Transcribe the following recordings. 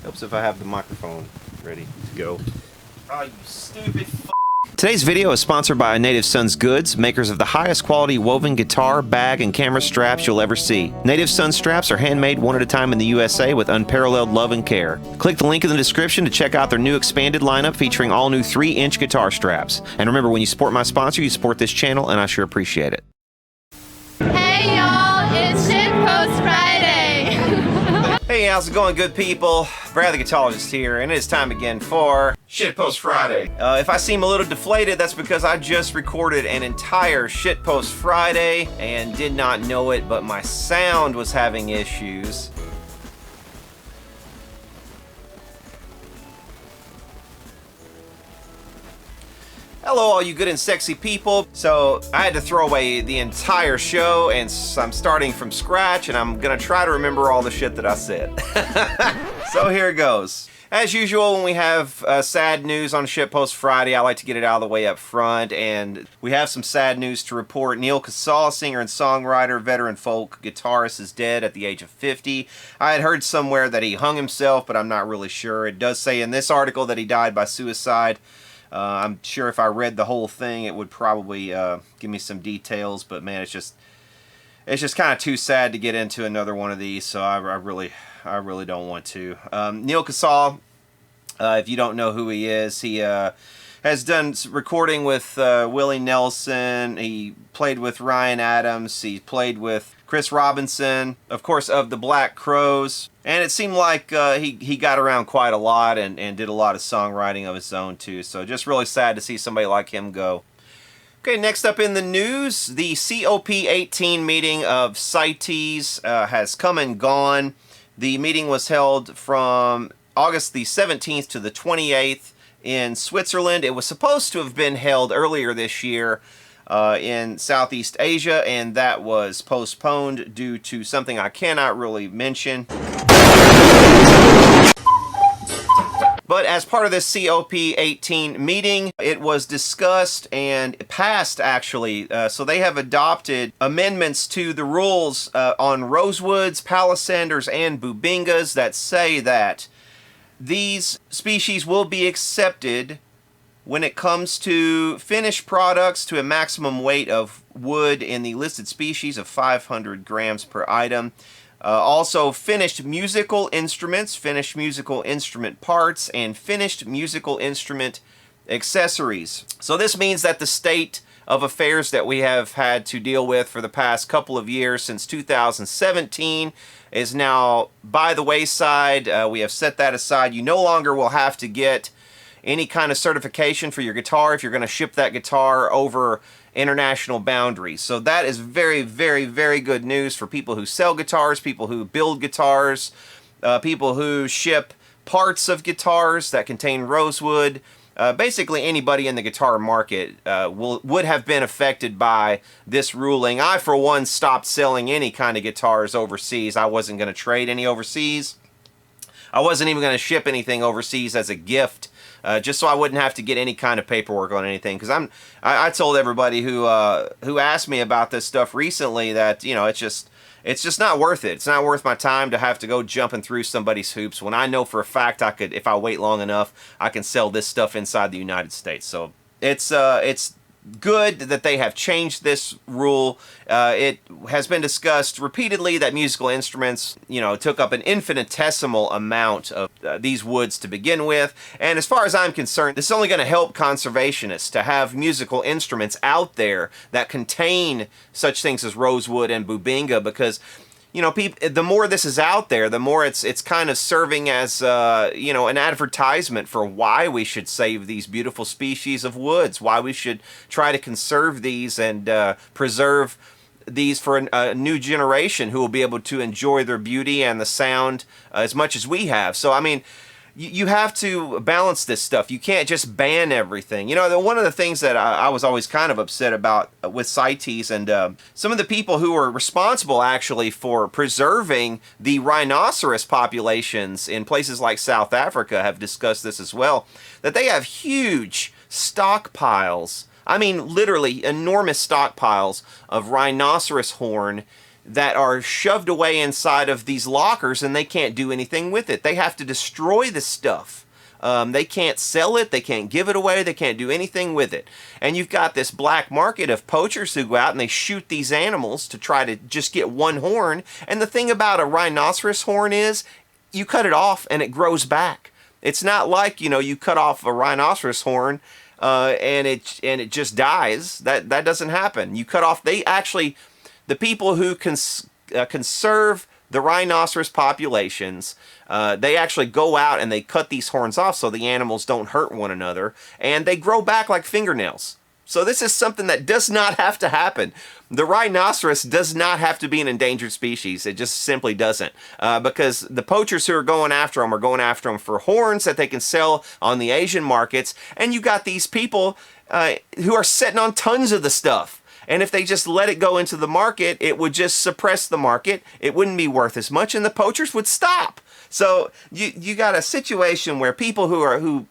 Helps if I have the microphone ready to go. Oh, you stupid f***. Today's video is sponsored by Native Sons Goods, makers of the highest quality woven guitar, bag, and camera straps you'll ever see. Native Sons straps are handmade one at a time in the USA with unparalleled love and care. Click the link in the description to check out their new expanded lineup featuring all new 3-inch guitar straps. And remember, when you support my sponsor, you support this channel, and I sure appreciate it. Hey y'all, it's Shitpost Friday! Hey, how's it going, good people? Brad the Guitologist here, and it's time again for Shitpost Friday. If I seem a little deflated, that's because I just recorded an entire Shitpost Friday and did not know it, but my sound was having issues. Hello all you good and sexy people. So I had to throw away the entire show, and I'm starting from scratch, and I'm gonna try to remember all the shit that I said. So here it goes. As usual, when we have sad news on Shitpost Friday, I like to get it out of the way up front, and we have some sad news to report. Neal Casal, singer and songwriter, veteran folk guitarist, is dead at the age of 50. I had heard somewhere that he hung himself, but I'm not really sure. It does say in this article that he died by suicide. I'm sure if I read the whole thing, it would probably give me some details, but man, it's just kind of too sad to get into another one of these, so I really don't want to. Neal Casal, if you don't know who he is, he has done recording with Willie Nelson. He played with Ryan Adams. He played with Chris Robinson, of course, of the Black Crowes. And it seemed like he got around quite a lot and did a lot of songwriting of his own, too. So just really sad to see somebody like him go. Okay, next up in the news, the COP18 meeting of CITES has come and gone. The meeting was held from August the 17th to the 28th in Switzerland. It was supposed to have been held earlier this year in Southeast Asia, and that was postponed due to something I cannot really mention. But as part of this COP18 meeting, it was discussed and passed, actually. So they have adopted amendments to the rules on Rosewoods, Palisanders, and bubingas that say that these species will be accepted when it comes to finished products to a maximum weight of wood in the listed species of 500 grams per item. Also, finished musical instruments, finished musical instrument parts, and finished musical instrument accessories. So this means that the state of affairs that we have had to deal with for the past couple of years, since 2017, is now by the wayside. We have set that aside. You no longer will have to get any kind of certification for your guitar if you're going to ship that guitar over international boundaries. So that is very, very, very good news for people who sell guitars, people who build guitars, people who ship parts of guitars that contain rosewood. Basically anybody in the guitar market would have been affected by this ruling. I, for one, stopped selling any kind of guitars overseas. I wasn't going to trade any overseas. I wasn't even going to ship anything overseas as a gift. Just so I wouldn't have to get any kind of paperwork on anything, because I told everybody who asked me about this stuff recently that, you know, it's just not worth it. It's not worth my time to have to go jumping through somebody's hoops when I know for a fact I could, if I wait long enough, I can sell this stuff inside the United States. So it's good that they have changed this rule. It has been discussed repeatedly that musical instruments, you know, took up an infinitesimal amount of these woods to begin with. And as far as I'm concerned, this is only going to help conservationists to have musical instruments out there that contain such things as rosewood and bubinga, because, you know, the more this is out there, the more it's kind of serving as, you know, an advertisement for why we should save these beautiful species of woods, why we should try to conserve these and preserve these for a new generation who will be able to enjoy their beauty and the sound as much as we have. So, I mean, you have to balance this stuff. You can't just ban everything. You know, one of the things that I was always kind of upset about with CITES and some of the people who are responsible actually for preserving the rhinoceros populations in places like South Africa have discussed this as well, that they have huge stockpiles. I mean, literally enormous stockpiles of rhinoceros horn that are shoved away inside of these lockers, and they can't do anything with it. They have to destroy the stuff. They can't sell it, they can't give it away, they can't do anything with it. And you've got this black market of poachers who go out and they shoot these animals to try to just get one horn. And the thing about a rhinoceros horn is, you cut it off and it grows back. It's not like, you know, you cut off a rhinoceros horn and it just dies. That doesn't happen. You cut off, the people who conserve the rhinoceros populations, they actually go out and they cut these horns off so the animals don't hurt one another, and they grow back like fingernails. So this is something that does not have to happen. The rhinoceros does not have to be an endangered species. It just simply doesn't. Because the poachers who are going after them for horns that they can sell on the Asian markets, and you got these people who are sitting on tons of the stuff. And if they just let it go into the market, it would just suppress the market. It wouldn't be worth as much, and the poachers would stop. So you got a situation where people who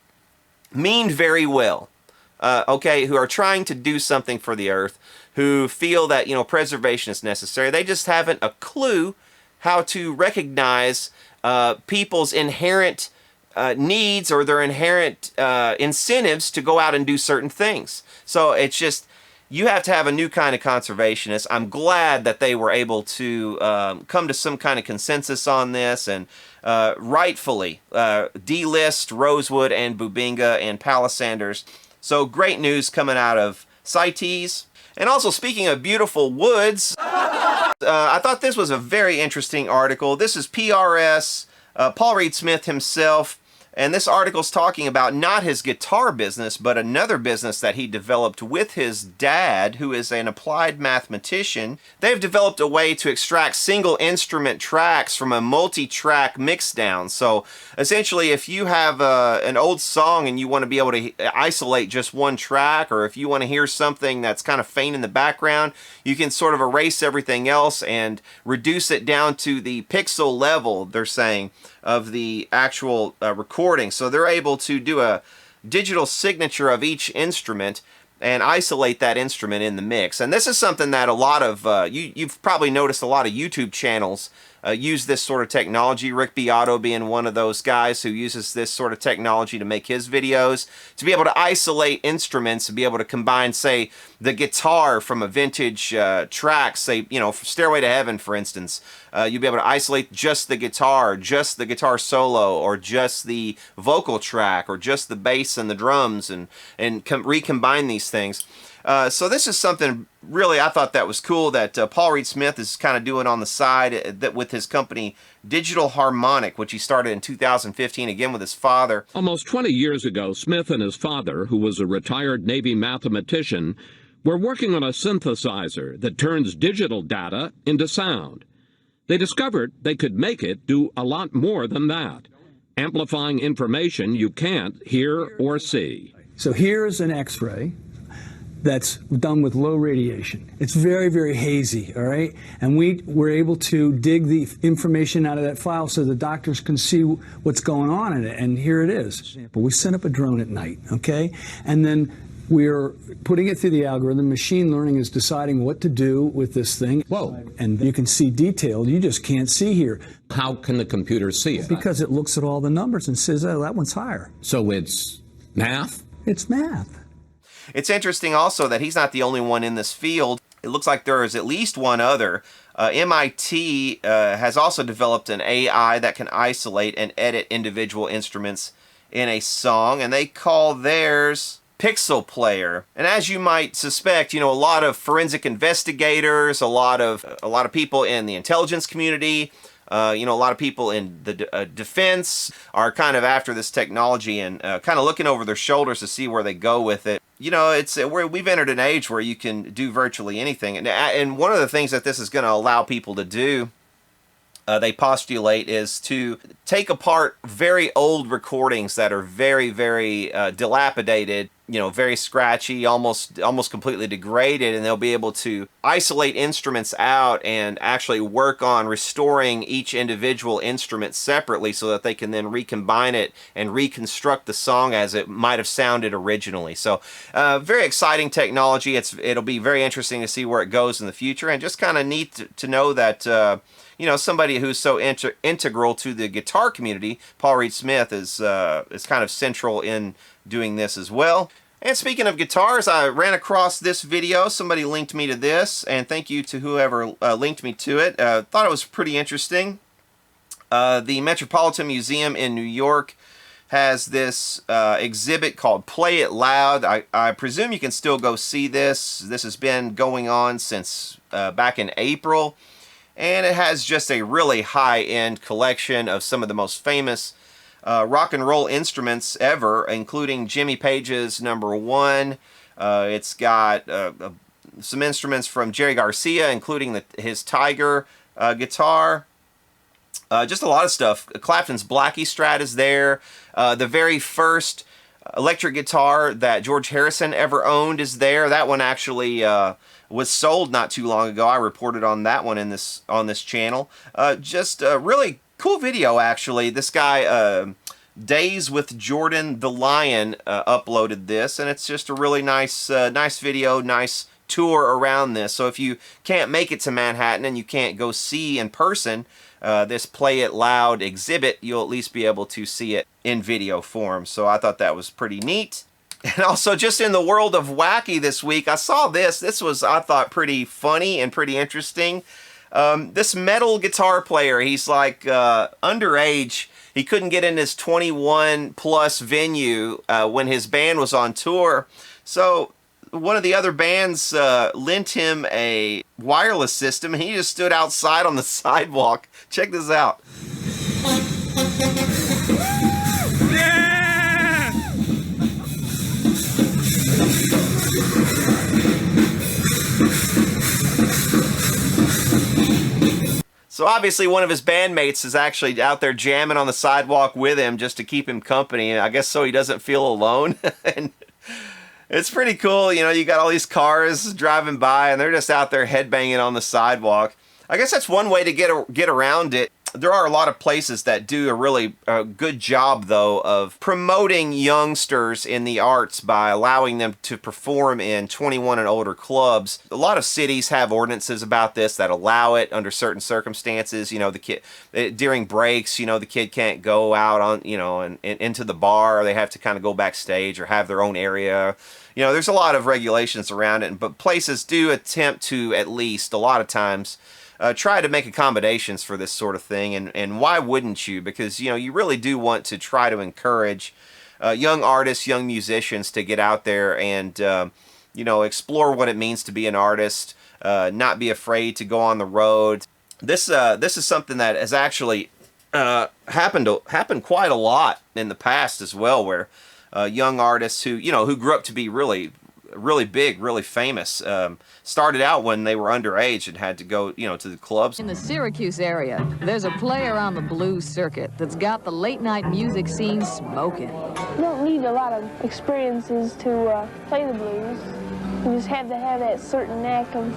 mean very well, who are trying to do something for the earth, who feel that, you know, preservation is necessary, they just haven't a clue how to recognize people's inherent needs or their inherent incentives to go out and do certain things. So it's just, you have to have a new kind of conservationist. I'm glad that they were able to come to some kind of consensus on this and rightfully delist Rosewood and Bubinga and Palisanders. So great news coming out of CITES. And also, speaking of beautiful woods, I thought this was a very interesting article. This is PRS, Paul Reed Smith himself. And this article's talking about not his guitar business, but another business that he developed with his dad, who is an applied mathematician. They've developed a way to extract single instrument tracks from a multi-track mixdown. So essentially, if you have an old song and you want to be able to isolate just one track, or if you want to hear something that's kind of faint in the background, you can sort of erase everything else and reduce it down to the pixel level, they're saying, of the actual recording. So they're able to do a digital signature of each instrument and isolate that instrument in the mix. And this is something that a lot of, you've probably noticed a lot of YouTube channels use this sort of technology. Rick Beato being one of those guys who uses this sort of technology to make his videos, to be able to isolate instruments, to be able to combine, say, the guitar from a vintage track, say, you know, Stairway to Heaven, for instance. You'll be able to isolate just the guitar solo, or just the vocal track, or just the bass and the drums, and recombine these things. So this is something really, I thought that was cool that Paul Reed Smith is kind of doing on the side that with his company Digital Harmonic, which he started in 2015, again with his father. Almost 20 years ago, Smith and his father, who was a retired Navy mathematician, were working on a synthesizer that turns digital data into sound. They discovered they could make it do a lot more than that, amplifying information you can't hear or see. So here's an X-ray that's done with low radiation. It's very, very hazy, all right? And we were able to dig the information out of that file so the doctors can see what's going on in it, and here it is. But we sent up a drone at night, okay? And then we're putting it through the algorithm. Machine learning is deciding what to do with this thing. Whoa. And you can see detail you just can't see here. How can the computer see it? Because it looks at all the numbers and says, oh, that one's higher. So it's math? It's math. It's interesting also that he's not the only one in this field. It looks like there is at least one other. MIT has also developed an AI that can isolate and edit individual instruments in a song, and they call theirs Pixel Player. And as you might suspect, you know, a lot of forensic investigators, a lot of people in the intelligence community, you know, a lot of people in the defense are kind of after this technology and kind of looking over their shoulders to see where they go with it. You know, we've entered an age where you can do virtually anything. And one of the things that this is going to allow people to do, they postulate, is to take apart very old recordings that are very, very dilapidated you know, very scratchy, almost completely degraded, and they'll be able to isolate instruments out and actually work on restoring each individual instrument separately so that they can then recombine it and reconstruct the song as it might have sounded originally. So very exciting technology. It'll be very interesting to see where it goes in the future, and just kind of neat to know that you know, somebody who's so integral to the guitar community, Paul Reed Smith, is kind of central in doing this as well. And speaking of guitars, I ran across this video. Somebody linked me to this, and thank you to whoever linked me to it. Thought it was pretty interesting. The Metropolitan Museum in New York has this exhibit called Play It Loud. I presume you can still go see this. This has been going on since back in April. And it has just a really high-end collection of some of the most famous rock and roll instruments ever, including Jimmy Page's #1. It's got some instruments from Jerry Garcia, including his Tiger guitar. Just a lot of stuff. Clapton's Blackie Strat is there. The very first electric guitar that George Harrison ever owned is there. That one actually was sold not too long ago. I reported on that one on this channel. Just a really cool video, actually. This guy, Days with Jordan the Lion, uploaded this, and it's just a really nice video, nice tour around this. So if you can't make it to Manhattan and you can't go see in person this Play It Loud exhibit, you'll at least be able to see it in video form. So I thought that was pretty neat. And also, just in the world of wacky this week, I saw this. This was, I thought, pretty funny and pretty interesting. This metal guitar player, he's like underage. He couldn't get in his 21-plus venue when his band was on tour. So one of the other bands lent him a wireless system, and he just stood outside on the sidewalk. Check this out. So obviously one of his bandmates is actually out there jamming on the sidewalk with him just to keep him company, I guess, so he doesn't feel alone. And it's pretty cool. You know, you got all these cars driving by and they're just out there headbanging on the sidewalk. I guess that's one way to get around it. There are a lot of places that do a really good job, though, of promoting youngsters in the arts by allowing them to perform in 21 and older clubs. A lot of cities have ordinances about this that allow it under certain circumstances. You know, the kid during breaks, you know, the kid can't go out on, you know, and into the bar, or they have to kind of go backstage or have their own area. You know, there's a lot of regulations around it, but places do attempt to, at least a lot of times, try to make accommodations for this sort of thing, and why wouldn't you? Because, you know, you really do want to try to encourage young artists, young musicians to get out there and, you know, explore what it means to be an artist, not be afraid to go on the road. This is something that has actually happened quite a lot in the past as well, where young artists who, you know, who grew up to be really big, really famous, started out when they were underage and had to go, you know, to the clubs. In the Syracuse area, there's a player on the blues circuit that's got the late-night music scene smoking. You don't need a lot of experiences to play the blues. You just have to have that certain knack of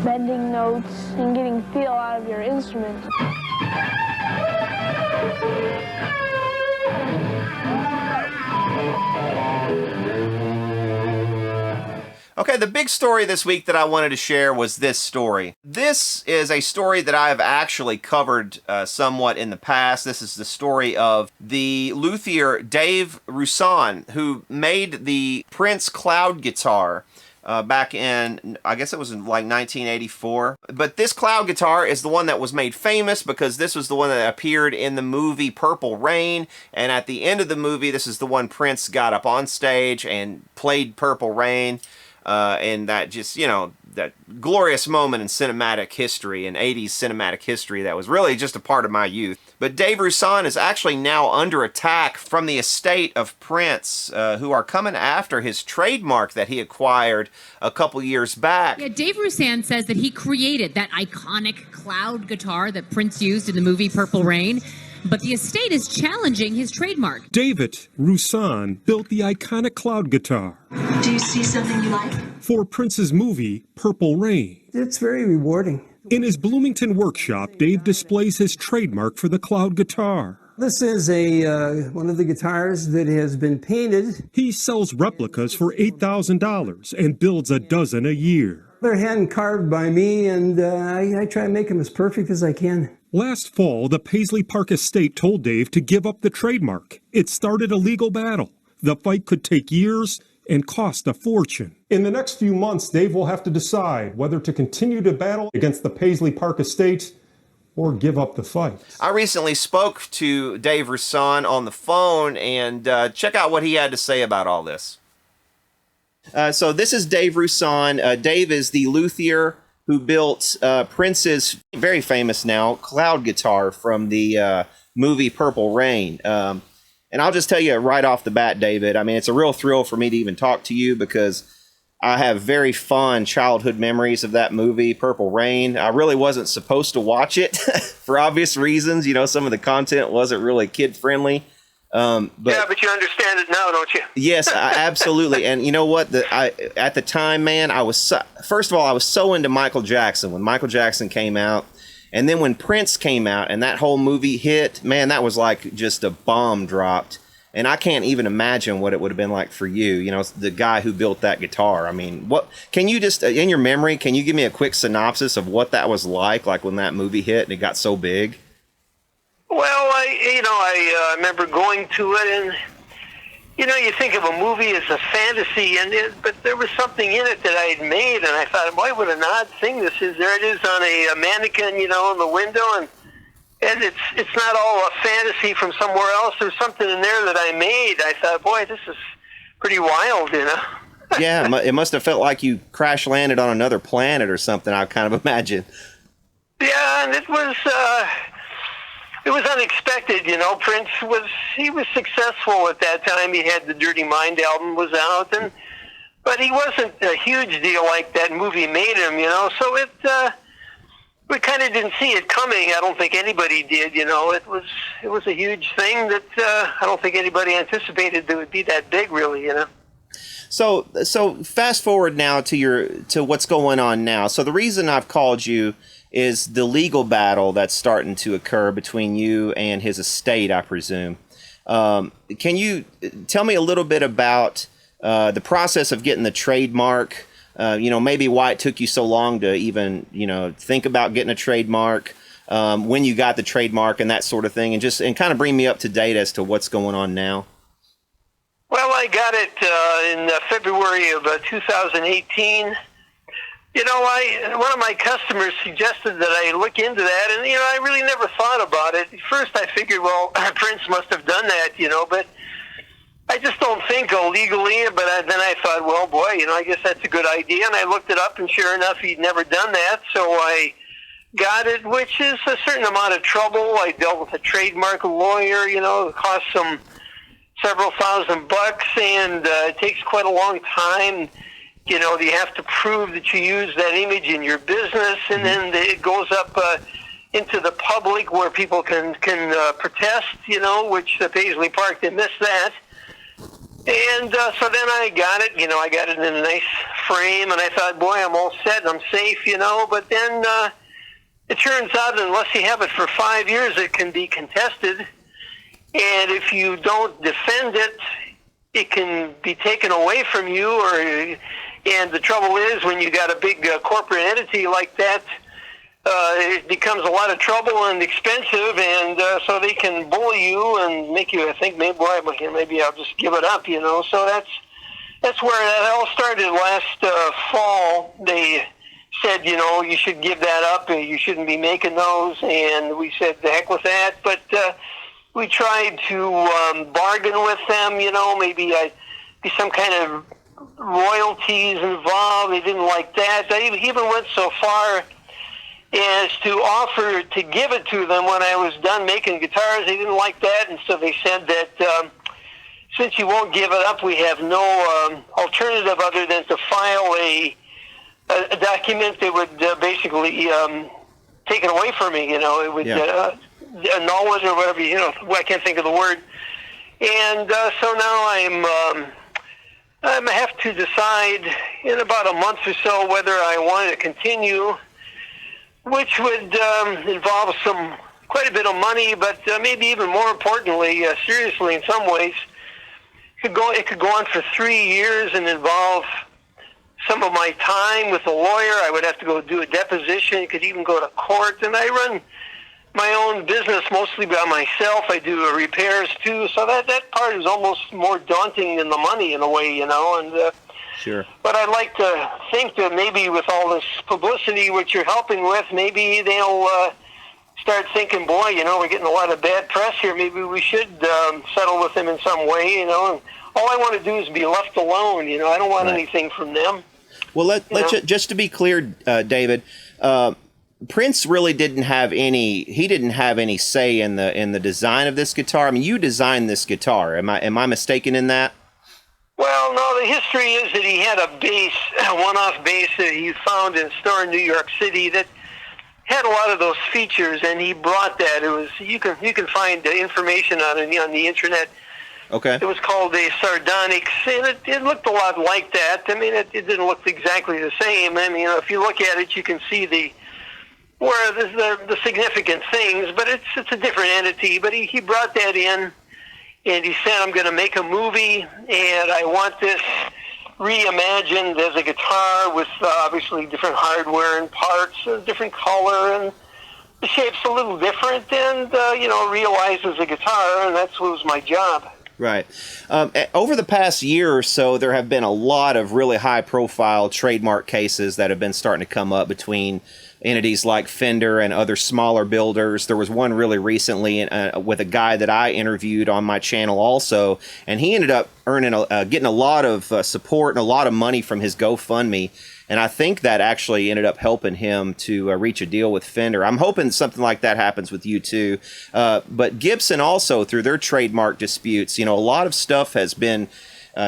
bending notes and getting feel out of your instrument. Okay, the big story this week that I wanted to share was this story. This is a story that I've actually covered somewhat in the past. This is the story of the luthier Dave Rasan, who made the Prince Cloud guitar back in, I guess it was in like 1984. But this Cloud guitar is the one that was made famous because this was the one that appeared in the movie Purple Rain. And at the end of the movie, this is the one Prince got up on stage and played Purple Rain. And that just, you know, that glorious moment in cinematic history, in 80s cinematic history that was really just a part of my youth. But Dave Rasan is actually now under attack from the estate of Prince, who are coming after his trademark that he acquired a couple years back. Yeah, Dave Rasan says that he created that iconic Cloud guitar that Prince used in the movie Purple Rain. but the estate is challenging his trademark. David Rasan built the iconic cloud guitar. Do you see something you like? For Prince's movie, Purple Rain. It's very rewarding. In his Bloomington workshop, Dave displays his trademark for the cloud guitar. This is one of the guitars that has been painted. He sells replicas for $8,000 and builds a dozen a year. They're hand carved by me, and I try and make them as perfect as I can. Last fall, the Paisley Park estate told Dave to give up the trademark. It started a legal battle. The fight could take years and cost a fortune. In the next few months, Dave will have to decide whether to continue to battle against the Paisley Park estate or give up the fight. I recently spoke to Dave Rasan on the phone, and check out what he had to say about all this. So this is Dave Rasan. Dave is the luthier who built Prince's very famous now cloud guitar from the movie Purple Rain. And I'll just tell you right off the bat, David, I mean, it's a real thrill for me to even talk to you because I have very fond childhood memories of that movie, Purple Rain. I really wasn't supposed to watch it for obvious reasons. You know, some of the content wasn't really kid-friendly. But you understand it now, don't you? Yes, absolutely. And you know what? At the time, man, first of all, I was so into Michael Jackson when Michael Jackson came out. And then when Prince came out and that whole movie hit, man, that was like just a bomb dropped. And I can't even imagine what it would have been like for you, you know, the guy who built that guitar. I mean, what can you just, in your memory, can you give me a quick synopsis of what that was like when that movie hit and it got so big? Well, I remember going to it, and you think of a movie as a fantasy, but there was something in it that I had made, and I thought, boy, what an odd thing this is. There it is on a mannequin, in the window, and it's not all a fantasy from somewhere else. There's something in there that I made. I thought, boy, this is pretty wild, Yeah, it must have felt like you crash landed on another planet or something, I kind of imagine. Yeah, and it was unexpected, Prince was successful at that time. He had the Dirty Mind album was out, but he wasn't a huge deal like that movie made him, so we kind of didn't see it coming. I don't think anybody did, it was a huge thing that I don't think anybody anticipated that it would be that big, really, So fast forward now to what's going on now. So the reason I've called you is the legal battle that's starting to occur between you and his estate, I presume. Can you tell me a little bit about the process of getting the trademark? Maybe why it took you so long to even, think about getting a trademark, when you got the trademark and that sort of thing, and kind of bring me up to date as to what's going on now. Well, I got it in February of 2018. One of my customers suggested that I look into that, and, I really never thought about it. At first I figured, well, Prince must have done that, but I just don't think illegally. But then I thought, well, boy, I guess that's a good idea. And I looked it up, and sure enough, he'd never done that. So I got it, which is a certain amount of trouble. I dealt with a trademark lawyer, it cost some several $1,000, and it takes quite a long time. You have to prove that you use that image in your business, and then it goes up into the public where people can protest, which the Paisley Park, they missed that. And so then I got it, I got it in a nice frame, and I thought, boy, I'm all set, I'm safe, but then it turns out unless you have it for 5 years, it can be contested. And if you don't defend it, it can be taken away from you, and the trouble is when you got a big corporate entity like that, it becomes a lot of trouble and expensive, and so they can bully you and make you think, maybe I'll just give it up, So that's where that all started last fall. They said, you should give that up. You shouldn't be making those, and we said, the heck with that. But we tried to bargain with them, maybe be some kind of royalties involved. They didn't like that. I even went so far as to offer to give it to them when I was done making guitars. They didn't like that, and so they said that since you won't give it up, we have no alternative other than to file a document that would basically take it away from me. It would annul it or whatever, I can't think of the word. And so now I have to decide in about a month or so whether I want to continue, which would involve quite a bit of money, but maybe even more importantly, seriously in some ways, it could go on for 3 years and involve some of my time with a lawyer. I would have to go do a deposition. It could even go to court. And I run my own business mostly by myself. I do repairs too. So that part is almost more daunting than the money in a way, And sure. But I'd like to think that maybe with all this publicity, which you're helping with, maybe they'll start thinking, boy, we're getting a lot of bad press here. Maybe we should settle with them in some way, And all I want to do is be left alone. I don't want anything from them. Well, just to be clear, David, Prince really didn't have any say in the design of this guitar. I mean, you designed this guitar. Am I mistaken in that? Well, no, the history is that he had a bass, a one-off bass that he found in a store in New York City that had a lot of those features, and he brought that. It was you can find information on the internet. Okay. It was called a Sardonyx, and it looked a lot like that. I mean, it didn't look exactly the same. I mean, if you look at it, you can see the significant things, but it's a different entity. But he brought that in, and he said, I'm going to make a movie, and I want this reimagined as a guitar with obviously different hardware and parts, a different color, and the shape's a little different, and, realized as a guitar, and that was my job. Right. Over the past year or so, there have been a lot of really high-profile trademark cases that have been starting to come up between entities like Fender and other smaller builders. There was one really recently with a guy that I interviewed on my channel also, and he ended up getting a lot of support and a lot of money from his GoFundMe. And I think that actually ended up helping him to reach a deal with Fender. I'm hoping something like that happens with you too. But Gibson also, through their trademark disputes, a lot of stuff has been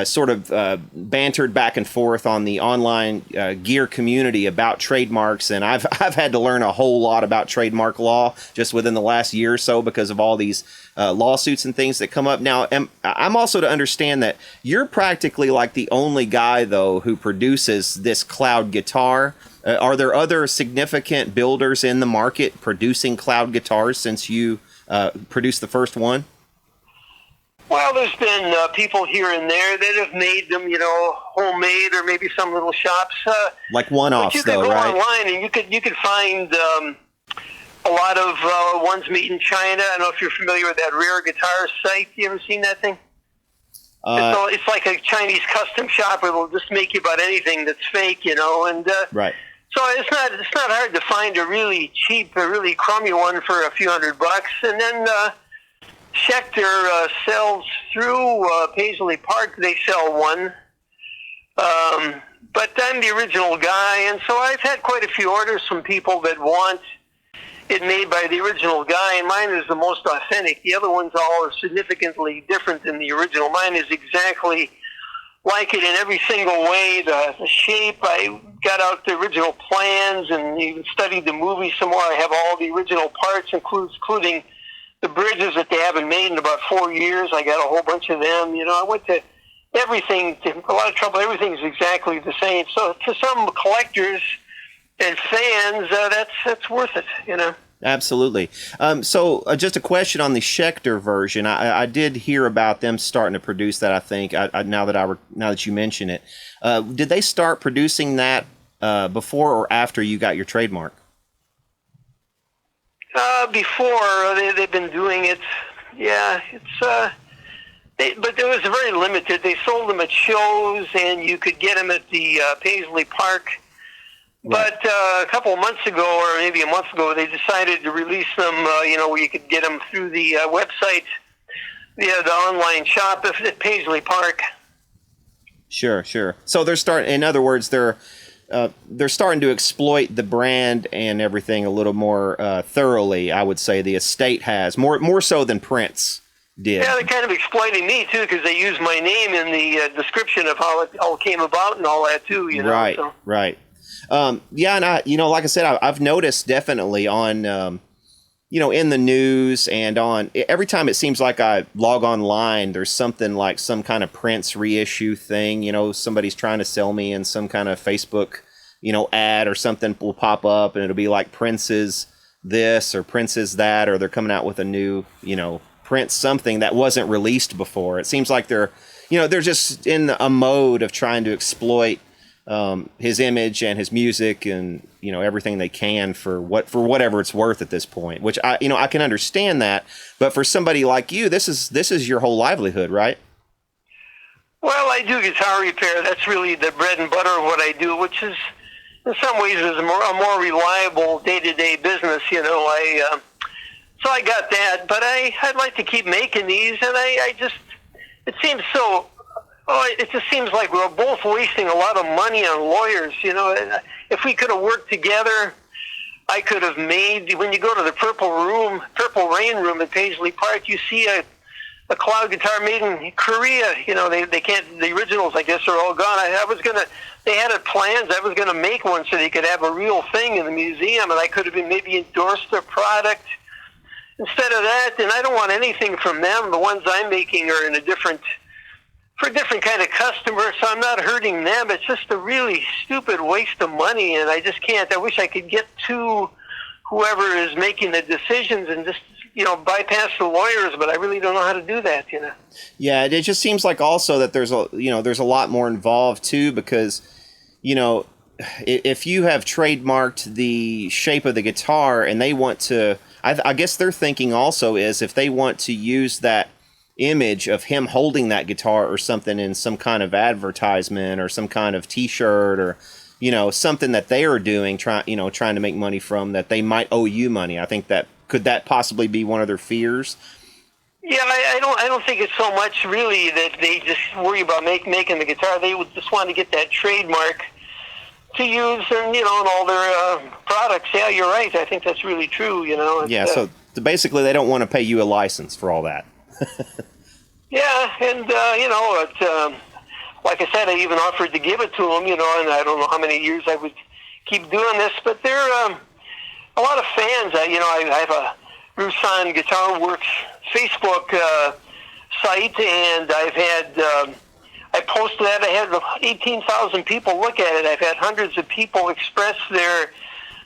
sort of bantered back and forth on the online gear community about trademarks, and I've had to learn a whole lot about trademark law just within the last year or so because of all these lawsuits and things that come up. Now, I'm also to understand that you're practically like the only guy, though, who produces this cloud guitar. Are there other significant builders in the market producing cloud guitars since you produced the first one? Well, there's been people here and there that have made them, homemade, or maybe some little shops. Like one-offs, though, right? You could go online and you could find a lot of ones made in China. I don't know if you're familiar with that Rare Guitar site. You ever seen that thing? It's like a Chinese custom shop where they'll just make you about anything that's fake, and right. So it's not hard to find a really cheap, a really crummy one for a few $100, and then. Schecter sells through Paisley Park. They sell one. But I'm the original guy, and so I've had quite a few orders from people that want it made by the original guy, and mine is the most authentic. The other ones all are significantly different than the original. Mine is exactly like it in every single way. The shape, I got out the original plans and even studied the movie some more. I have all the original parts, including the bridges that they haven't made in about 4 years. I got a whole bunch of them. I went to everything, a lot of trouble. Everything's exactly the same. So to some collectors and fans, that's worth it, Absolutely. So just a question on the Schecter version. I did hear about them starting to produce that. I think now that you mention it, did they start producing that before or after you got your trademark? Before they've been doing it, yeah. It's but it was very limited. They sold them at shows, and you could get them at the Paisley Park. Right. But a couple of months ago, or maybe a month ago, they decided to release them. Where you could get them through the website, the online shop at Paisley Park. Sure. So they're starting. In other words, they're starting to exploit the brand and everything a little more thoroughly. I would say the estate has more so than Prince did. Yeah, they're kind of exploiting me too because they use my name in the description of how it all came about and all that too. Right, so. Right. Yeah, and like I said, I've noticed definitely on in the news and on every time it seems like I log online, there's something like some kind of Prince reissue thing. Somebody's trying to sell me in some kind of Facebook, ad or something will pop up and it'll be like Prince's this or Prince's that, or they're coming out with a new, Prince something that wasn't released before. It seems like they're just in a mode of trying to exploit his image and his music and everything they can for whatever it's worth at this point, which I can understand that, but for somebody like you, this is your whole livelihood, right? Well, I do guitar repair. That's really the bread and butter of what I do, which is in some ways is a more reliable day-to-day business. So I got that, but I'd like to keep making these, and it seems so. It just seems like we're both wasting a lot of money on lawyers. If we could have worked together, I could have made. When you go to the Purple Rain Room at Paisley Park, you see a cloud guitar made in Korea. They can't. The originals, I guess, are all gone. They had plans. I was gonna make one so they could have a real thing in the museum, and I could have maybe endorsed their product. Instead of that, and I don't want anything from them. The ones I'm making are for a different kind of customer, so I'm not hurting them. It's just a really stupid waste of money, and I just can't. I wish I could get to whoever is making the decisions and just, bypass the lawyers, but I really don't know how to do that, Yeah, it just seems like also that there's a lot more involved too, because, if you have trademarked the shape of the guitar and they want to, I guess their thinking also is if they want to use that image of him holding that guitar or something in some kind of advertisement or some kind of t-shirt or something that they are doing trying to make money from, that they might owe you money. I think could that possibly be one of their fears? Yeah, I don't think it's so much really that they just worry about making the guitar. They would just want to get that trademark to use and in all their products. Yeah, you're right. I think that's really true. Yeah, so basically they don't want to pay you a license for all that. Yeah, and like I said, I even offered to give it to them, and I don't know how many years I would keep doing this, but they're a lot of fans. I have a Rusan Guitar Works Facebook site, and I've had I posted that. I had 18,000 people look at it. I've had hundreds of people express their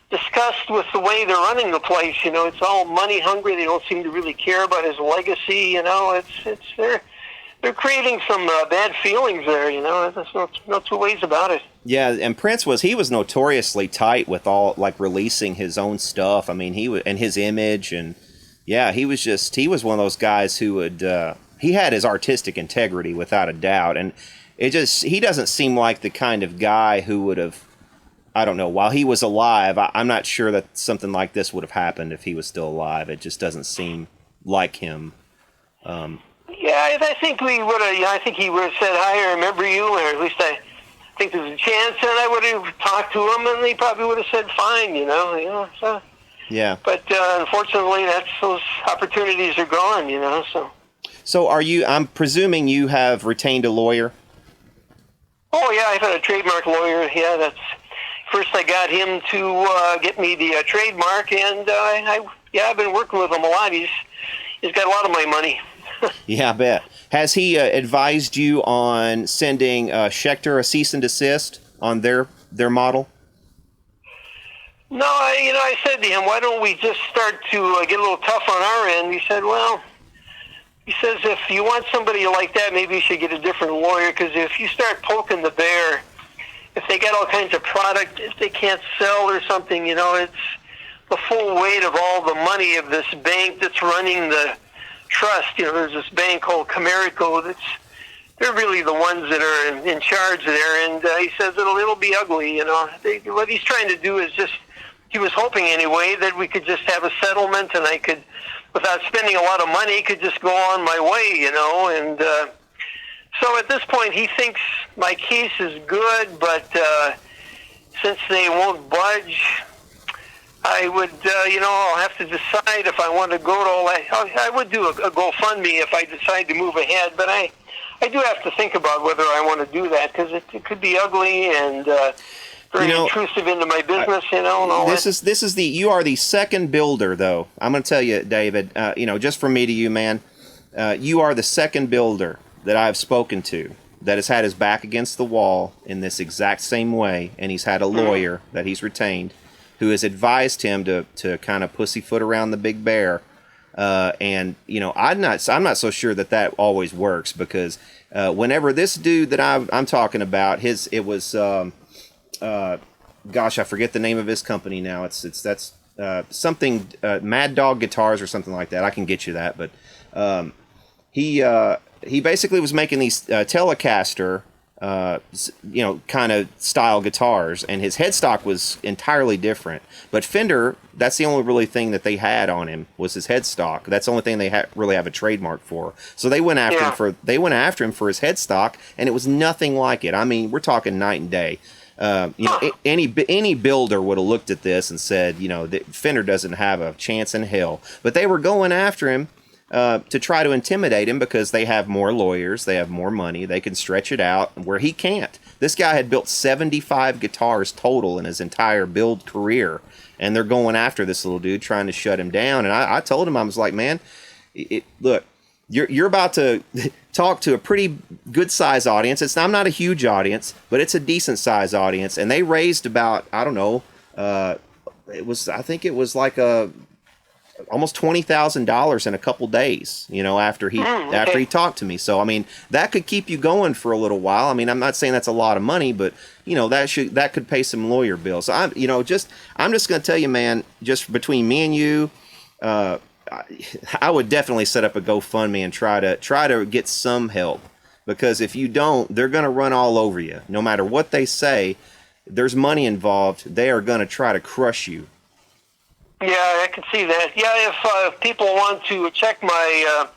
disgust with the way they're running the place. It's all money hungry. They don't seem to really care about his legacy. They're creating some bad feelings there. There's no two ways about it. Yeah, and Prince was notoriously tight with all releasing his own stuff. I mean, and his image, and yeah, he was one of those guys who would he had his artistic integrity without a doubt, and he doesn't seem like the kind of guy who would have. I don't know. While he was alive, I'm not sure that something like this would have happened if he was still alive. It just doesn't seem like him. Yeah, I think we would have. I think he would have said, "Hi, I remember you," or at least I think there's a chance, and I would have talked to him, and he probably would have said, "Fine," So. Yeah. But unfortunately, those opportunities are gone. So are you? I'm presuming you have retained a lawyer. Oh yeah, I've had a trademark lawyer. Yeah, First, I got him to get me the trademark, and I've been working with him a lot. He's got a lot of my money. Yeah, I bet. Has he advised you on sending Schecter a cease and desist on their model? No, I said to him, why don't we just start to get a little tough on our end? He said, he says, if you want somebody like that, maybe you should get a different lawyer, because if you start poking the bear, if they got all kinds of product, if they can't sell or something, it's the full weight of all the money of this bank that's running the trust. There's this bank called Comerico they're really the ones that are in charge there, and he says it'll be ugly. What he's trying to do is he was hoping anyway that we could just have a settlement, and I could, without spending a lot of money, could just go on my way, and so at this point he thinks my case is good, but since they won't budge, I would, I'll have to decide if I want to go to all that. I would do a GoFundMe if I decide to move ahead, but I do have to think about whether I want to do that, because it could be ugly, and very intrusive into my business, and all this that. You are the second builder, though. I'm going to tell you, David, just from me to you, man, you are the second builder that I've spoken to that has had his back against the wall in this exact same way, and he's had a lawyer that he's retained who has advised him to kind of pussyfoot around the big bear. I'm not so sure that always works, because whenever this dude that I'm talking about, I forget the name of his company now. That's something Mad Dog Guitars or something like that. I can get you that, but he basically was making these Telecaster kind of style guitars, and his headstock was entirely different. But Fender, that's the only really thing that they had on him was his headstock. That's the only thing they really have a trademark for. So they went after him for his headstock, and it was nothing like it. I mean, we're talking night and day. Any builder would have looked at this and said, that Fender doesn't have a chance in hell. But they were going after him to try to intimidate him because they have more lawyers, they have more money, they can stretch it out where he can't. This guy had built 75 guitars total in his entire build career, and they're going after this little dude, trying to shut him down. And I told him, I was like, man, look, you're about to talk to a pretty good size audience. I'm not a huge audience, but it's a decent size audience, and they raised about, I don't know, I think it was like almost $20,000 in a couple days, after he talked to me. So, I mean, that could keep you going for a little while. I mean, I'm not saying that's a lot of money, but that could pay some lawyer bills. So I'm just going to tell you, man, just between me and you, I would definitely set up a GoFundMe and try to get some help, because if you don't, they're going to run all over you. No matter what they say, there's money involved. They are going to try to crush you. Yeah, I can see that. Yeah, if people want to check my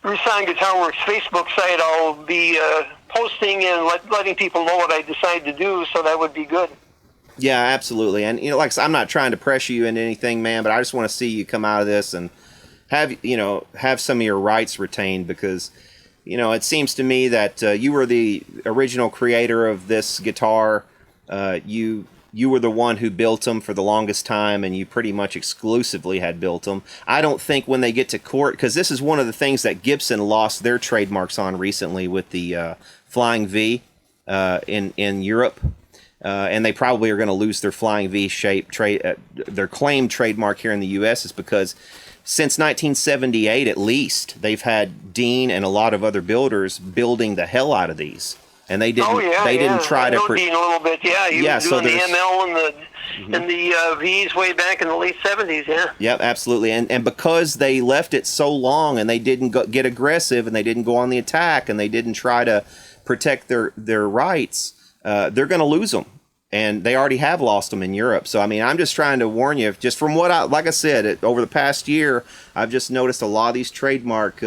Rusan Guitar Works Facebook site, I'll be posting and letting people know what I decide to do, so that would be good. Yeah, absolutely. And, like I said, I'm not trying to pressure you into anything, man, but I just want to see you come out of this and have some of your rights retained, because, it seems to me that you were the original creator of this guitar. You were the one who built them for the longest time, and you pretty much exclusively had built them. I don't think when they get to court, because this is one of the things that Gibson lost their trademarks on recently with the Flying V in Europe. And they probably are going to lose their Flying V shape their claimed trademark here in the U.S. is because since 1978 at least, they've had Dean and a lot of other builders building the hell out of these. And they didn't. They didn't try to. Dean a little bit, yeah. He was doing the ML and the V's way back in the late '70s, yeah. Yep, absolutely. And because they left it so long, and they didn't get aggressive, and they didn't go on the attack, and they didn't try to protect their rights, they're going to lose them. And they already have lost them in Europe. So I mean, I'm just trying to warn you. Just from what like I said, over the past year, I've just noticed a lot of these trademark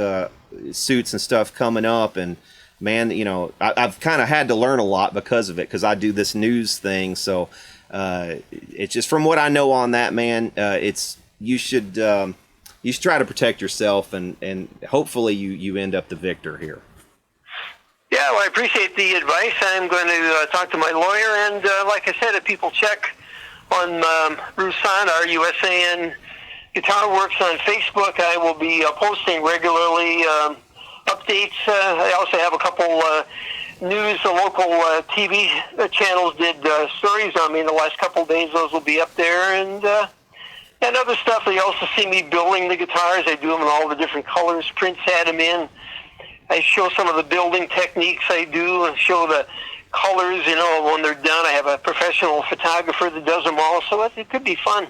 suits and stuff coming up, and. Man, I've kind of had to learn a lot because of it, because I do this news thing. So it's just from what I know on that, man. You should try to protect yourself, and hopefully you end up the victor here. Yeah, well, I appreciate the advice. I'm going to talk to my lawyer, and like I said, if people check on Rusan, RUSAN Guitar Works on Facebook, I will be posting regularly. Updates. I also have a couple news. The local TV channels did stories on me in the last couple of days. Those will be up there, and other stuff. They also see me building the guitars. I do them in all the different colors. Prince had them in. I show some of the building techniques I do, and show the colors. When they're done, I have a professional photographer that does them all. So it could be fun.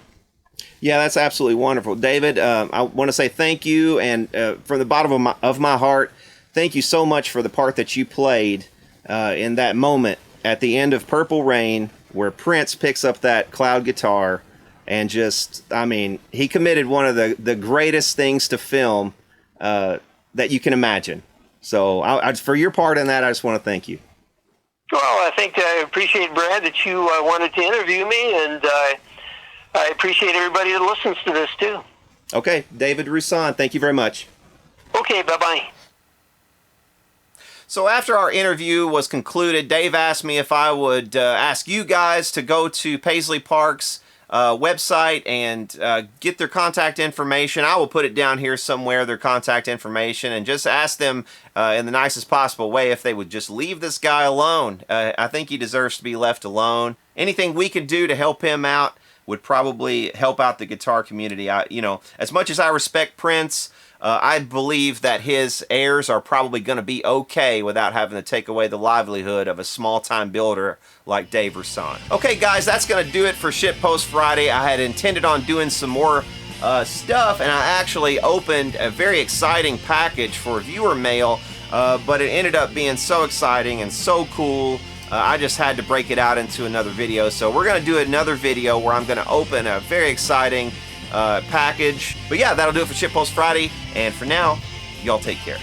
Yeah, that's absolutely wonderful. David, I want to say thank you, and from the bottom of my heart, thank you so much for the part that you played in that moment at the end of Purple Rain, where Prince picks up that cloud guitar, and he committed one of the greatest things to film that you can imagine. So for your part in that, I just want to thank you. Well, I appreciate, Brad, that you wanted to interview me, and I appreciate everybody that listens to this, too. Okay, David Rasan, thank you very much. Okay, bye-bye. So after our interview was concluded, Dave asked me if I would ask you guys to go to Paisley Park's website and get their contact information. I will put it down here somewhere, their contact information, and just ask them in the nicest possible way if they would just leave this guy alone. I think he deserves to be left alone. Anything we could do to help him out would probably help out the guitar community. You know, as much as I respect Prince, I believe that his heirs are probably going to be okay without having to take away the livelihood of a small-time builder like Dave Rasan. Okay, guys, that's going to do it for Shitpost Friday. I had intended on doing some more stuff, and I actually opened a very exciting package for viewer mail, but it ended up being so exciting and so cool, I just had to break it out into another video. So we're going to do another video where I'm going to open a very exciting package. But yeah, that'll do it for Shitpost Friday, and for now, y'all take care.